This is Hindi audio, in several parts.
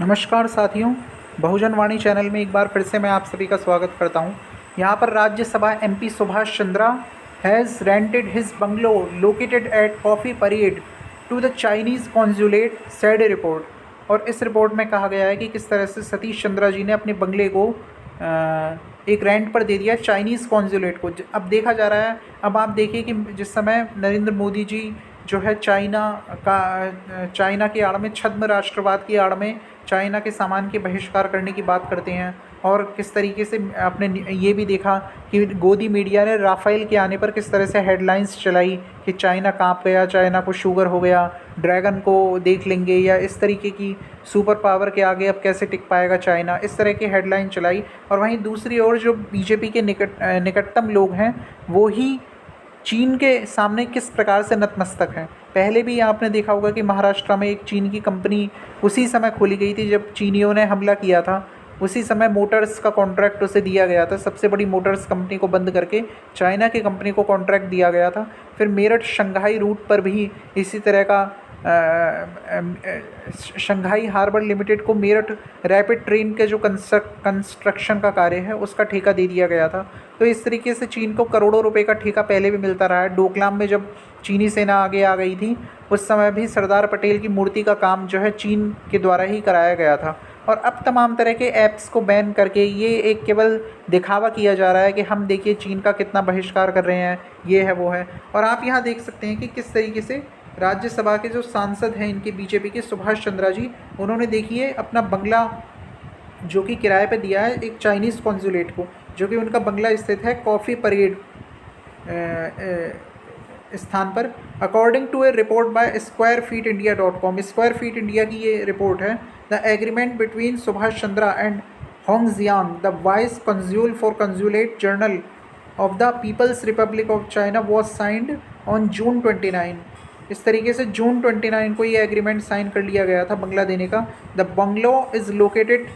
नमस्कार साथियों, बहुजन वाणी चैनल में एक बार फिर से मैं आप सभी का स्वागत करता हूं। यहां पर Rajya Sabha MP Subhash Chandra has rented his bungalow located at Cuffe Parade to the Chinese consulate, said a report. और इस रिपोर्ट में कहा गया है कि किस तरह से सतीश चंद्रा जी ने अपने बंगले को एक रेंट पर दे दिया चाइनीज़ कॉन्जुलेट को। अब देखा जा रहा है, अब आप देखिए कि जिस समय नरेंद्र मोदी जी जो है चाइना की आड़ में, छद्म राष्ट्रवाद की आड़ में चाइना के सामान के बहिष्कार करने की बात करते हैं। और किस तरीके से आपने ये भी देखा कि गोदी मीडिया ने राफेल के आने पर किस तरह से हेडलाइंस चलाई कि चाइना कांप गया, चाइना को शुगर हो गया, ड्रैगन को देख लेंगे, या इस तरीके की सुपर पावर के आगे अब कैसे टिक पाएगा चाइना, इस तरह की हेडलाइन चलाई। और वहीं दूसरी ओर जो बीजेपी के निकटतम लोग हैं वो ही चीन के सामने किस प्रकार से नतमस्तक हैं। पहले भी आपने देखा होगा कि महाराष्ट्र में एक चीन की कंपनी उसी समय खोली गई थी जब चीनियों ने हमला किया था। उसी समय मोटर्स का कॉन्ट्रैक्ट उसे दिया गया था, सबसे बड़ी मोटर्स कंपनी को बंद करके चाइना की कंपनी को कॉन्ट्रैक्ट दिया गया था। फिर मेरठ शंघाई रूट पर भी इसी तरह का शंघाई हार्बर लिमिटेड को मेरठ रैपिड ट्रेन के जो कंस्ट्रक्शन का कार्य है उसका ठेका दे दिया गया था। तो इस तरीके से चीन को करोड़ों रुपए का ठेका पहले भी मिलता रहा है। डोकलाम में जब चीनी सेना आगे आ गई थी उस समय भी सरदार पटेल की मूर्ति का काम जो है चीन के द्वारा ही कराया गया था। और अब तमाम तरह के ऐप्स को बैन करके ये एक केवल दिखावा किया जा रहा है कि हम देखिए चीन का कितना बहिष्कार कर रहे हैं, ये है वो है। और आप यहाँ देख सकते हैं कि किस तरीके से राज्यसभा के जो सांसद हैं इनके बीजेपी के सुभाष चंद्रा जी, उन्होंने देखिए अपना बंगला जो कि किराए पे दिया है एक चाइनीज़ कॉन्जुलेट को, जो कि उनका बंगला स्थित है कॉफ़ी परेड स्थान पर। According to a report by squarefeetindia.com, square feet India की ये रिपोर्ट है। The agreement between Subhash Chandra and Hong Jian, the vice consul for consulate general of the People's Republic of China was signed on June 29। इस तरीके से जून 29 को ये एग्रीमेंट साइन कर लिया गया था बंगला देने का। The bungalow is located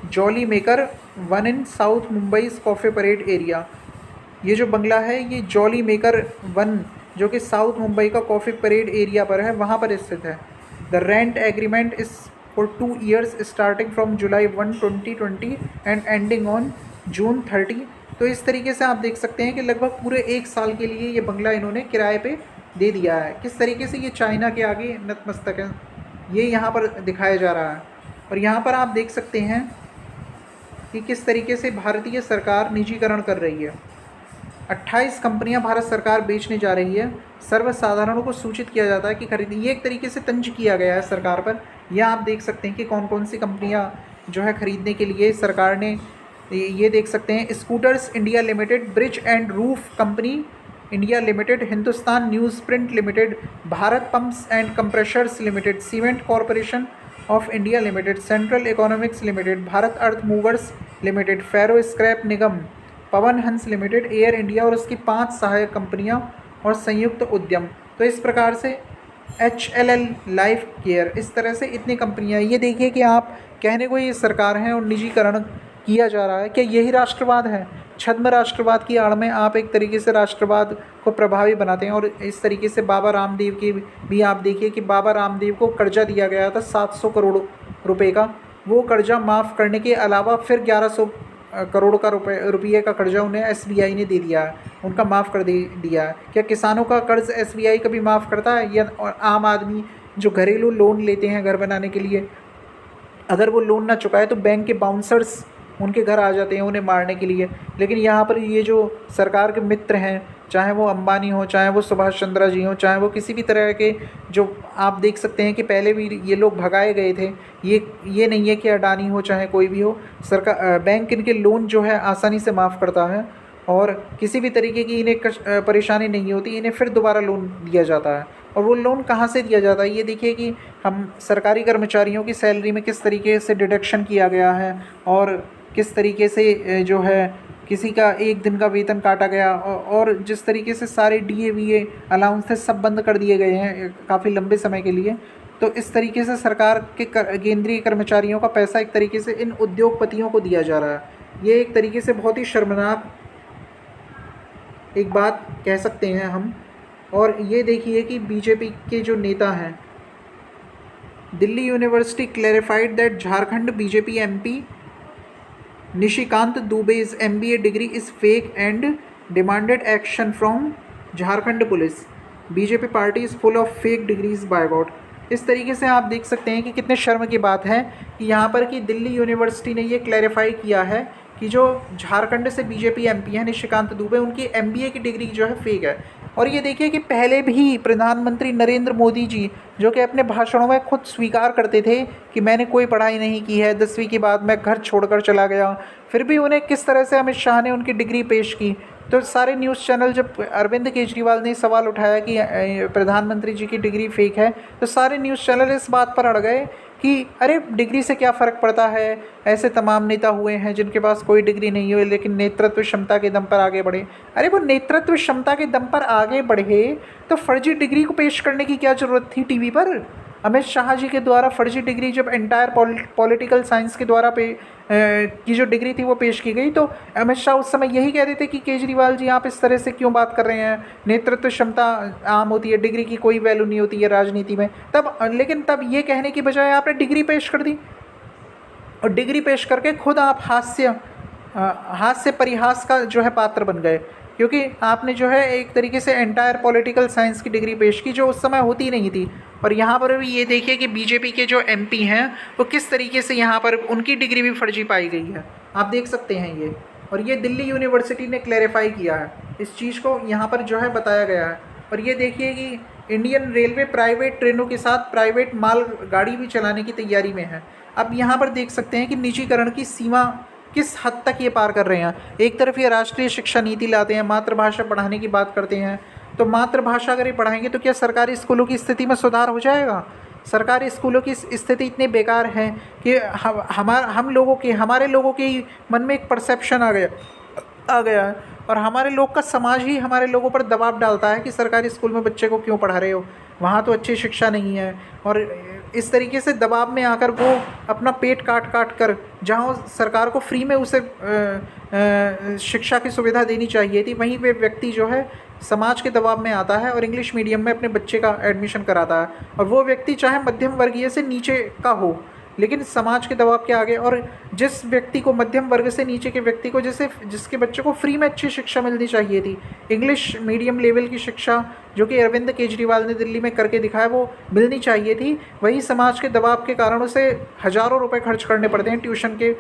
jolly maker one in south Mumbai coffee parade area. ये जो बंगला है ये जॉली मेकर वन जो कि साउथ मुंबई का कॉफ़ी परेड एरिया पर है, वहाँ पर स्थित है। The rent agreement is for 2 years starting from July 1, 2020 and ending on June 30। तो इस तरीके से आप देख सकते हैं कि लगभग पूरे 1 साल के लिए ये बंगला इन्होंने किराए पे दे दिया है। किस तरीके से ये चाइना के आगे नतमस्तक है ये यहाँ पर दिखाया जा रहा है। और यहाँ पर आप देख सकते हैं कि किस तरीके से भारतीय सरकार निजीकरण कर रही है। 28 कंपनियां भारत सरकार बेचने जा रही है। सर्वसाधारणों को सूचित किया जाता है कि खरीद, ये एक तरीके से तंज किया गया है सरकार पर। यह आप देख सकते हैं कि कौन कौन सी कंपनियां जो है खरीदने के लिए सरकार ने, ये देख सकते हैं scooters India limited, bridge and roof company India limited, Hindustan news print limited, Bharat pumps and compressors limited, cement corporation of India limited, central economics limited, Bharat earth movers limited, ferro scrap Nigam, Pawan Hans limited, air India और उसकी 5 सहायक कंपनियां और संयुक्त उद्यम। तो इस प्रकार से HLL लाइफ केयर, इस तरह से इतनी कंपनियां। ये देखिए कि आप कहने को ये सरकार हैं और निजीकरण किया जा रहा है। क्या यही राष्ट्रवाद है? छद्म राष्ट्रवाद की आड़ में आप एक तरीके से राष्ट्रवाद को प्रभावी बनाते हैं। और इस तरीके से बाबा रामदेव की भी आप देखिए कि बाबा रामदेव को कर्जा दिया गया था 700 करोड़ रुपए का। वो कर्जा माफ़ करने के अलावा फिर 1100 करोड़ का रुपये का कर्जा उन्हें SBI ने दे दिया है, उनका माफ़ कर दिया है। क्या किसानों का कर्ज SBI कभी माफ़ करता है? या आम आदमी जो घरेलू लोन लेते हैं घर बनाने के लिए, अगर वो लोन ना चुकाए तो बैंक के बाउंसर्स उनके घर आ जाते हैं उन्हें मारने के लिए। लेकिन यहाँ पर ये जो सरकार के मित्र हैं, चाहे वो अंबानी हो, चाहे वो सुभाष चंद्रा जी हो, चाहे वो किसी भी तरह के, जो आप देख सकते हैं कि पहले भी ये लोग भगाए गए थे। ये नहीं है कि अडानी हो चाहे कोई भी हो, सरकार बैंक इनके लोन जो है आसानी से माफ़ करता है और किसी भी तरीके की इन्हें परेशानी नहीं होती, इन्हें फिर दोबारा लोन दिया जाता है। और वो लोन कहाँ से दिया जाता है? ये देखिए कि हम सरकारी कर्मचारियों की सैलरी में किस तरीके से डिडक्शन किया गया है और किस तरीके से जो है किसी का 1 दिन का वेतन काटा गया और जिस तरीके से सारे DA VA अलाउंसेस सब बंद कर दिए गए हैं काफ़ी लंबे समय के लिए। तो इस तरीके से सरकार के केंद्रीय कर्मचारियों का पैसा एक तरीके से इन उद्योगपतियों को दिया जा रहा है। ये एक तरीके से बहुत ही शर्मनाक एक बात कह सकते हैं हम। और ये देखिए कि बीजेपी के जो नेता हैं Delhi University clarified that Jharkhand BJP MP Nishikant Dubey's MBA degree is fake and demanded action from Jharkhand police. BJP party is full of fake degrees by God. इस तरीके से आप देख सकते हैं कि कितने शर्म की बात है कि यहाँ पर कि दिल्ली यूनिवर्सिटी ने ये क्लैरिफाई किया है कि जो झारखंड से बीजेपी एमपी हैं निशिकांत दुबे, उनकी एमबीए की डिग्री जो है फेक है। और ये देखिए कि पहले भी प्रधानमंत्री नरेंद्र मोदी जी, जो कि अपने भाषणों में खुद स्वीकार करते थे कि मैंने कोई पढ़ाई नहीं की है, 10वीं के बाद मैं घर छोड़कर चला गया, फिर भी उन्हें किस तरह से अमित शाह ने उनकी डिग्री पेश की। तो सारे न्यूज़ चैनल, जब अरविंद केजरीवाल ने सवाल उठाया कि प्रधानमंत्री जी की डिग्री फेक है, तो सारे न्यूज़ चैनल इस बात पर अड़ गए कि अरे डिग्री से क्या फ़र्क पड़ता है, ऐसे तमाम नेता हुए हैं जिनके पास कोई डिग्री नहीं हुई लेकिन नेतृत्व क्षमता के दम पर आगे बढ़े। अरे वो नेतृत्व क्षमता के दम पर आगे बढ़े तो फर्जी डिग्री को पेश करने की क्या ज़रूरत थी टीवी पर। अमित शाह जी के द्वारा फर्जी डिग्री जब एंटायर पॉलिटिकल साइंस के द्वारा की जो डिग्री थी वो पेश की गई, तो अमित शाह उस समय यही कह रहे थे कि केजरीवाल जी आप इस तरह से क्यों बात कर रहे हैं, नेतृत्व क्षमता आम होती है, डिग्री की कोई वैल्यू नहीं होती है राजनीति में। लेकिन तब ये कहने की बजाय आपने डिग्री पेश कर दी, और डिग्री पेश करके खुद आप हास्य परिहास का जो है पात्र बन गए, क्योंकि आपने जो है एक तरीके से एंटायर पॉलिटिकल साइंस की डिग्री पेश की जो उस समय होती नहीं थी। और यहाँ पर भी ये देखिए कि बीजेपी के जो एमपी हैं वो किस तरीके से यहाँ पर उनकी डिग्री भी फर्जी पाई गई है, आप देख सकते हैं ये। और ये दिल्ली यूनिवर्सिटी ने क्लैरिफाई किया है, इस चीज़ को यहाँ पर जो है बताया गया है। और ये देखिए कि इंडियन रेलवे प्राइवेट ट्रेनों के साथ प्राइवेट माल गाड़ी भी चलाने की तैयारी में है। अब यहाँ पर देख सकते हैं कि निजीकरण की सीमा किस हद तक ये पार कर रहे हैं। एक तरफ ये राष्ट्रीय शिक्षा नीति लाते हैं, मातृभाषा पढ़ाने की बात करते हैं, तो मातृभाषा अगर ये पढ़ाएंगे तो क्या सरकारी स्कूलों की स्थिति में सुधार हो जाएगा? सरकारी स्कूलों की स्थिति इतनी बेकार है कि हमारे लोगों के ही मन में एक परसेप्शन आ गया है, और हमारे लोग का समाज ही हमारे लोगों पर दबाव डालता है कि सरकारी स्कूल में बच्चे को क्यों पढ़ा रहे हो, वहाँ तो अच्छी शिक्षा नहीं है। और इस तरीके से दबाव में आकर वो अपना पेट काट कर, जहाँ सरकार को फ्री में उसे शिक्षा की सुविधा देनी चाहिए थी, वहीं वे व्यक्ति जो है समाज के दबाव में आता है और इंग्लिश मीडियम में अपने बच्चे का एडमिशन कराता है। और वो व्यक्ति चाहे मध्यम वर्गीय से नीचे का हो, लेकिन समाज के दबाव के आगे, और जिस व्यक्ति को मध्यम वर्ग से नीचे के व्यक्ति को जिसके बच्चे को फ्री में अच्छी शिक्षा मिलनी चाहिए थी, इंग्लिश मीडियम लेवल की शिक्षा जो कि अरविंद केजरीवाल ने दिल्ली में करके दिखाया, वो मिलनी चाहिए थी, वही समाज के दबाव के कारण उसे हज़ारों रुपए खर्च करने पड़ते हैं, ट्यूशन के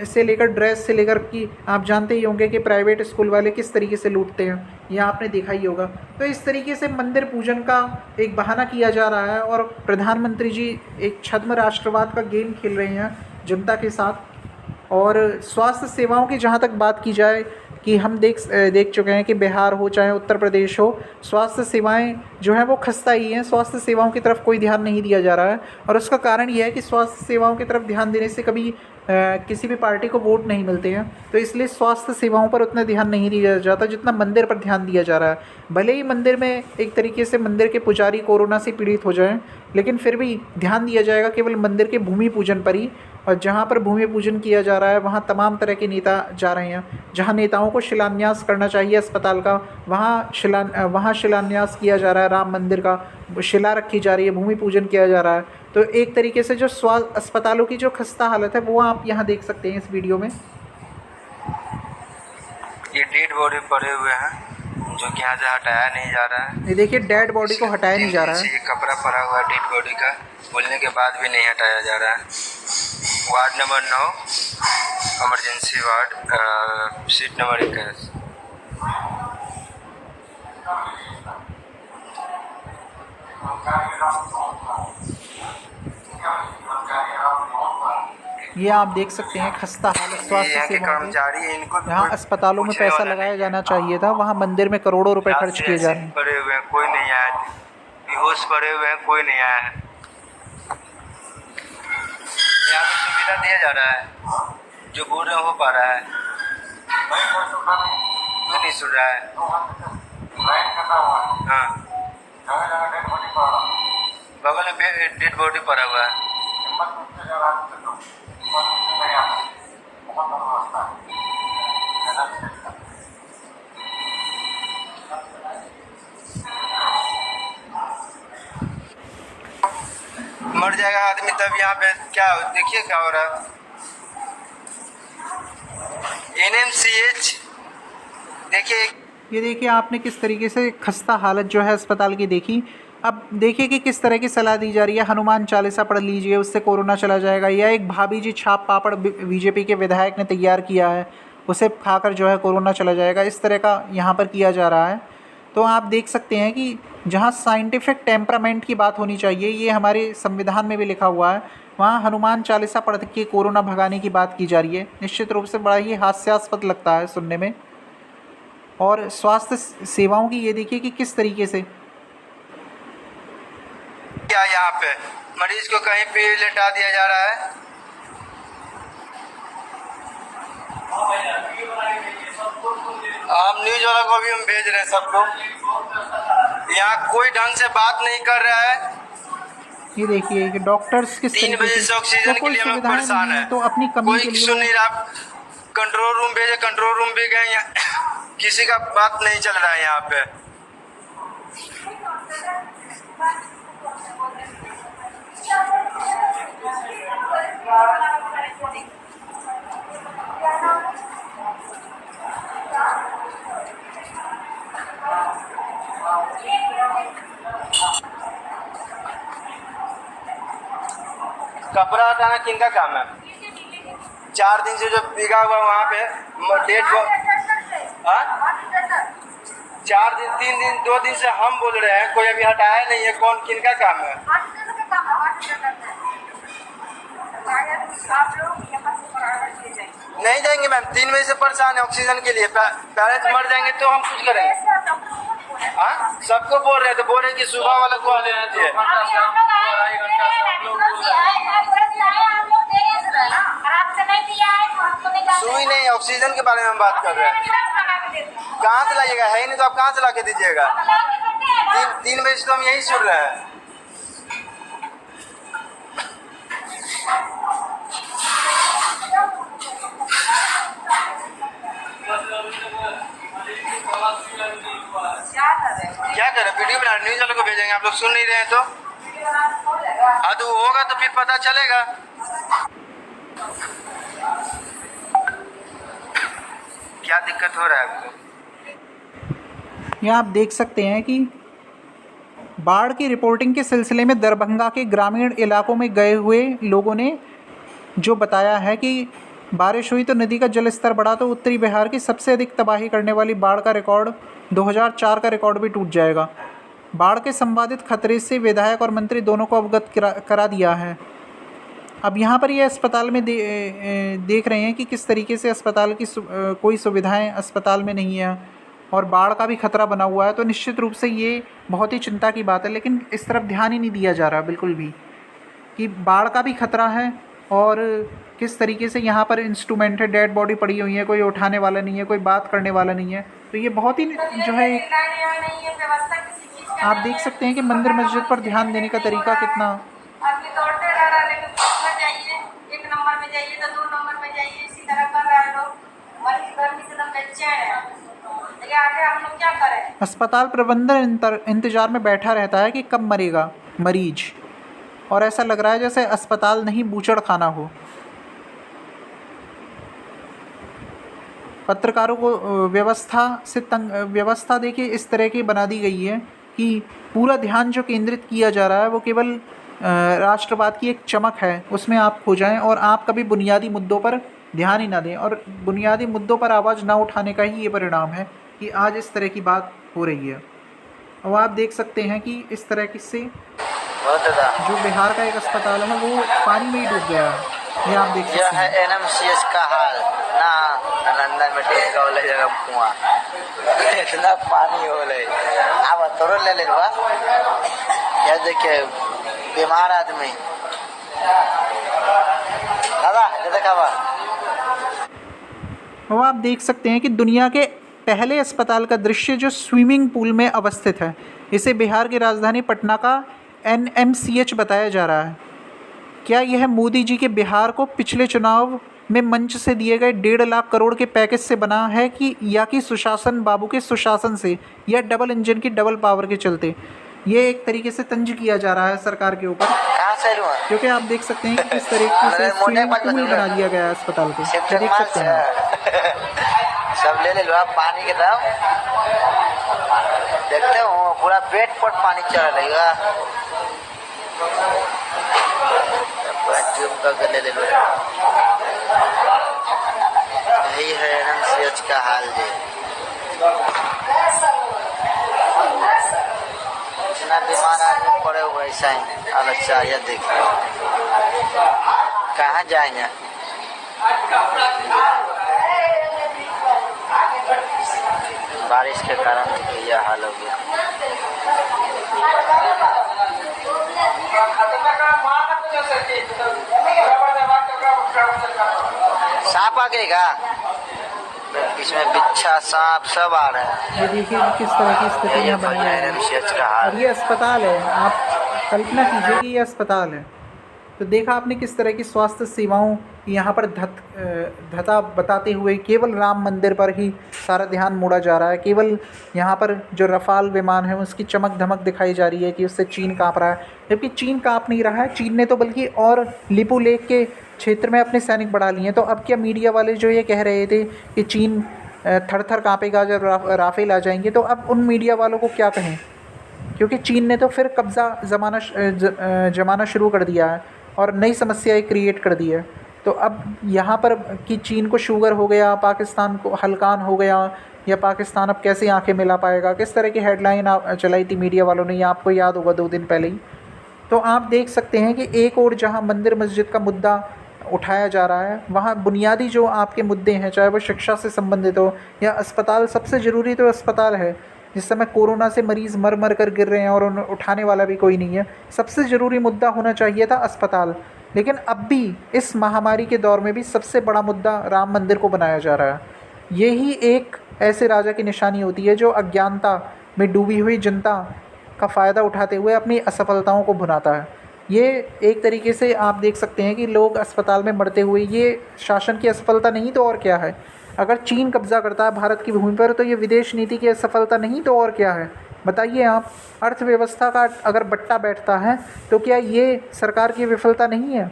से लेकर ड्रेस से लेकर कि आप जानते ही होंगे कि प्राइवेट स्कूल वाले किस तरीके से लूटते हैं, यह आपने देखा ही होगा। तो इस तरीके से मंदिर पूजन का एक बहाना किया जा रहा है और प्रधानमंत्री जी एक छद्म राष्ट्रवाद का गेम खेल रहे हैं जनता के साथ। और स्वास्थ्य सेवाओं की जहाँ तक बात की जाए कि हम देख चुके हैं कि बिहार हो चाहे उत्तर प्रदेश हो, स्वास्थ्य सेवाएं जो हैं वो खस्ता ही हैं, स्वास्थ्य सेवाओं की तरफ कोई ध्यान नहीं दिया जा रहा है। और उसका कारण यह है कि स्वास्थ्य सेवाओं की तरफ ध्यान देने से कभी किसी भी पार्टी को वोट नहीं मिलते हैं, तो इसलिए स्वास्थ्य सेवाओं पर उतना ध्यान नहीं दिया जाता जितना मंदिर पर ध्यान दिया जा रहा है। भले ही मंदिर में एक तरीके से मंदिर के पुजारी कोरोना से पीड़ित हो जाएं, लेकिन फिर भी ध्यान दिया जाएगा केवल मंदिर के भूमि पूजन पर ही। और जहाँ पर भूमि पूजन किया जा रहा है वहाँ तमाम तरह के नेता जा रहे हैं, जहाँ नेताओं को शिलान्यास करना चाहिए अस्पताल का, वहाँ शिलान्यास किया जा रहा है, राम मंदिर का शिला रखी जा रही है, भूमि पूजन किया जा रहा है। तो एक तरीके से जो अस्पतालों की जो खस्ता हालत है वो आप यहाँ देख सकते हैं इस वीडियो में। ये डेड बॉडी पड़े हुए हैं जो कि यहाँ से हटाया नहीं जा रहा है। ये देखिए डेड बॉडी को हटाया नहीं जा रहा है, ये कपड़ा पड़ा हुआ है डेड बॉडी का, बोलने के बाद भी नहीं हटाया जा रहा है। Ward number 9 emergency ward, seat number 21। ये आप देख सकते हैं खस्ता हालत स्वास्थ्य सेवा। यहाँ अस्पतालों में पैसा लगाया जाना चाहिए था, वहाँ मंदिर में करोड़ों रुपए खर्च किए जा रहे हैं। पड़े हुए हैं, कोई नहीं आया, बेहोश पड़े हुए हैं, कोई नहीं आया है। यहाँ पे सुविधा दिया जा रहा है, जो बोल रहे हो पा रहा है, कोई नहीं सुन रहा है। हाँ, बगल में डेड बॉडी पड़ा हुआ है। मर जाएगा आदमी। मतलब यहाँ पे क्या देखिए क्या हो रहा है। NMCH देखिए, ये देखिए आपने किस तरीके से खस्ता हालत जो है अस्पताल की देखी। अब देखिए कि किस तरह की सलाह दी जा रही है, हनुमान चालीसा पढ़ लीजिए उससे कोरोना चला जाएगा, या एक भाभी जी छाप पापड़ बीजेपी के विधायक ने तैयार किया है उसे खाकर जो है कोरोना चला जाएगा, इस तरह का यहाँ पर किया जा रहा है। तो आप देख सकते हैं कि जहाँ साइंटिफिक टेम्परामेंट की बात होनी चाहिए, ये हमारे संविधान में भी लिखा हुआ है, वहाँ हनुमान चालीसा पढ़ के कोरोना भगाने की बात की जा रही है। निश्चित रूप से बड़ा ही हास्यास्पद लगता है सुनने में। और स्वास्थ्य सेवाओं की ये देखिए कि किस तरीके से क्या यहाँ पे मरीज को कहीं पे लेटा दिया जा रहा है। हम न्यूज वालों को भी हम भेज रहे हैं सबको। यहाँ कोई ढंग से बात नहीं कर रहा है। ये देखिए कि डॉक्टर्स किस 3 तरीके बजे से ऑक्सीजन के लिए हम लोग परेशान है। तो अपनी कमी के कोई लिए सुन नहीं रहा। कंट्रोल रूम भेजे, कंट्रोल रूम भी गए, किसी का बात नहीं चल रहा है यहाँ पे। कपड़ा हटाना किनका काम है। 4 दिन से जो बिगा हुआ वहाँ पे डेट को 4 दिन 3 दिन 2 दिन से हम बोल रहे हैं, कोई अभी हटाया नहीं है। कौन किनका काम है। नहीं जाएंगे मैम, 3 बजे से परेशान है ऑक्सीजन के लिए। पेरेंट्स मर जाएंगे तो हम कुछ करेंगे। हाँ सबको बोल रहे हैं, तो बोल रहे हैं कि सुबह वाला को ले लीजिए। सुई नहीं, ऑक्सीजन के बारे में हम बात कर रहे हैं। कहाँ से लाइएगा, है ही नहीं तो आप कहाँ से ला के दीजिएगा। 3 बजे से तो हम यही सुन रहे हैं। क्या करें, वीडियो बना न्यूज वालों को भेजेंगे। आप लोग सुन नहीं रहे हैं तो तो होगा तो फिर पता चलेगा। क्या दिक्कत हो रहा है आपको। यहाँ आप देख सकते हैं कि बाढ़ की रिपोर्टिंग के सिलसिले में दरभंगा के ग्रामीण इलाकों में गए हुए लोगों ने जो बताया है कि बारिश हुई तो नदी का जलस्तर बढ़ा तो उत्तरी बिहार की सबसे अधिक तबाही करने वाली बाढ़ का रिकॉर्ड 2004 का रिकॉर्ड भी टूट जाएगा। बाढ़ के संभावित खतरे से विधायक और मंत्री दोनों को अवगत करा दिया है। अब यहाँ पर ये अस्पताल में देख रहे हैं कि किस तरीके से अस्पताल की कोई सुविधाएं अस्पताल में नहीं है और बाढ़ का भी खतरा बना हुआ है। तो निश्चित रूप से ये बहुत ही चिंता की बात है, लेकिन इस तरफ ध्यान ही नहीं दिया जा रहा बिल्कुल भी कि बाढ़ का भी खतरा है और किस तरीके से यहाँ पर इंस्ट्रूमेंट है, डेड बॉडी पड़ी हुई है, कोई उठाने वाला नहीं है, कोई बात करने वाला नहीं है। तो ये बहुत ही जो है आप देख सकते हैं कि मंदिर मस्जिद पर ध्यान देने का तरीका कितना। आदमी दौड़ते रह रहा है, लेकिन में जाइए 1 नंबर में जाइए तो 2 नंबर में जाइए, इसी तरह कर रहे हैं लोग। मरीज गर्मी से एकदम बेचैन है, लेकिन आगे हम लोग क्या करें। अस्पताल प्रबंधन इंतजार में बैठा रहता है कि कब मरेगा मरीज, और ऐसा लग रहा है जैसे अस्पताल नहीं बूचड़ खाना हो। पत्रकारों को व्यवस्था देखिए इस तरह की बना दी गई है कि पूरा ध्यान जो केंद्रित किया जा रहा है वो केवल राष्ट्रवाद की एक चमक है, उसमें आप खो जाएं और आप कभी बुनियादी मुद्दों पर ध्यान ही ना दें। और बुनियादी मुद्दों पर आवाज़ ना उठाने का ही ये परिणाम है कि आज इस तरह की बात हो रही है। और आप देख सकते हैं कि इस तरह से जो बिहार का एक अस्पताल है वो पानी में ही डूब गया है। ये आप देख सकते हैं। यह है NMCH का हाल ना, नालंदा में टेक का वाला जगह कुआं इतना पानी हो रही। अब तोड़ ले ले बा, ये देखिए बीमार आदमी दादा ये देखा बा। और आप देख सकते हैं कि दुनिया के पहले अस्पताल का दृश्य जो स्विमिंग पूल में अवस्थित है, इसे बिहार की राजधानी पटना का NMCH बताया जा रहा है। क्या यह मोदी जी के बिहार को पिछले चुनाव में मंच से दिए गए 1.5 लाख करोड़ के पैकेज से बना है कि या कि सुशासन बाबू के सुशासन से, या डबल इंजन की डबल पावर के चलते। ये एक तरीके से तंज किया जा रहा है सरकार के ऊपर, कहाँ से लूँ क्योंकि आप देख सकते हैं कि किस तरीके से स्विमिंग पूल बना दिया गया है अस्पताल को, ये देख सकते हैं आप। सब ले लो आप पानी के दाम देखते हो, पूरा पेट पर पानी चढ़ रहेगा। ले लो, यही है एनएमसीएच का हाल जी। इतना बीमार आदमी पड़े हुए ऐसा ही नहीं। अब अच्छा ये देखिए कहाँ जाएंगे। बारिश के कारण देखिए यह हाल हो गया। सांप आ गएगा, इसमें बिच्छा सांप सब आ रहे हैं। ये देखिए कि किस तरह की स्थितियाँ बनी हैं। और ये अस्पताल है, आप कल्पना कीजिए कि ये अस्पताल है। तो देखा आपने किस तरह की स्वास्थ्य सेवाओं यहाँ पर धता बताते हुए केवल राम मंदिर पर ही सारा ध्यान मोड़ा जा रहा है। केवल यहाँ पर जो रफाल विमान है उसकी चमक धमक दिखाई जा रही है कि उससे चीन काँप रहा है, जबकि चीन काँप नहीं रहा है। चीन ने तो बल्कि और लिपू लेक के क्षेत्र में अपने सैनिक बढ़ा लिए हैं। तो अब क्या मीडिया वाले जो ये कह रहे थे कि चीन थर थर काँपेगा जब राफेल आ जाएंगे, तो अब उन मीडिया वालों को क्या कहें, क्योंकि चीन ने तो फिर कब्ज़ा जमाना शुरू कर दिया है और नई समस्याएं क्रिएट कर दी है। तो अब यहाँ पर कि चीन को शुगर हो गया, पाकिस्तान को हलकान हो गया, या पाकिस्तान अब कैसे आंखें मिला पाएगा, किस तरह की हेडलाइन चलाई थी मीडिया वालों ने, ये आपको याद होगा 2 दिन पहले ही। तो आप देख सकते हैं कि एक और जहाँ मंदिर मस्जिद का मुद्दा उठाया जा रहा है, वहाँ बुनियादी जो आपके मुद्दे हैं, चाहे वो शिक्षा से संबंधित हो या अस्पताल, सबसे ज़रूरी तो अस्पताल है। जिस समय कोरोना से मरीज़ मर मर कर गिर रहे हैं और उन्हें उठाने वाला भी कोई नहीं है, सबसे ज़रूरी मुद्दा होना चाहिए था अस्पताल। लेकिन अब भी इस महामारी के दौर में भी सबसे बड़ा मुद्दा राम मंदिर को बनाया जा रहा है। यही एक ऐसे राजा की निशानी होती है जो अज्ञानता में डूबी हुई जनता का फ़ायदा उठाते हुए अपनी असफलताओं को भुनाता है। ये एक तरीके से आप देख सकते हैं कि लोग अस्पताल में मरते हुए, ये शासन की असफलता नहीं तो और क्या है। अगर चीन कब्ज़ा करता है भारत की भूमि पर तो ये विदेश नीति की असफलता नहीं तो और क्या है। बताइए आप, अर्थव्यवस्था का अगर बट्टा बैठता है तो क्या ये सरकार की विफलता नहीं है।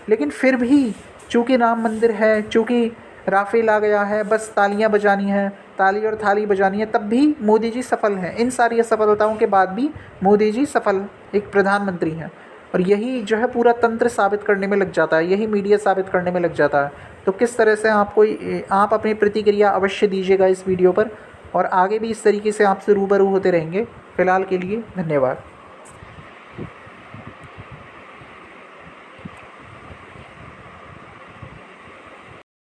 लेकिन फिर भी चूँकि राम मंदिर है, चूँकि राफेल आ गया है, बस तालियां बजानी हैं, ताली और थाली बजानी है, तब भी मोदी जी सफल हैं। इन सारी असफलताओं के बाद भी मोदी जी सफल एक प्रधानमंत्री हैं। और यही जो है पूरा तंत्र साबित करने में लग जाता है, यही मीडिया साबित करने में लग जाता है। तो किस तरह से आप अपनी प्रतिक्रिया अवश्य दीजिएगा इस वीडियो पर, और आगे भी इस तरीके से आपसे रूबरू होते रहेंगे। फ़िलहाल के लिए धन्यवाद।